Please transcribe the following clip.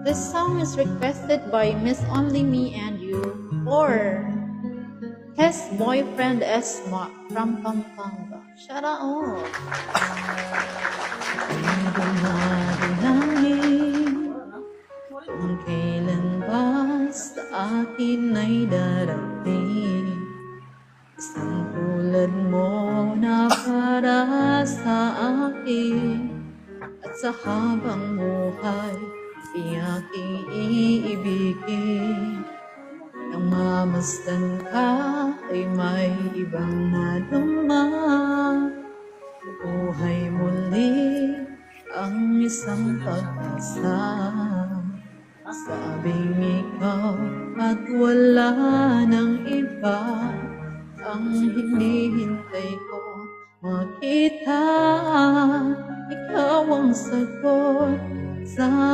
This song is requested by Miss Only Me and You or his boyfriend Esma from Pampanga. Shout out! Dumari-langin kung kailan ba sa akin ay darating isang tulad mo na para sa akin at sa habang buhay ay aking iibigin. Nang mamasdan ka ay may ibang nadama. Buhay muli ang isang pag-asa. Sabing ikaw at wala nang iba ang hinihintay ko makita. Ikaw ang sagot sa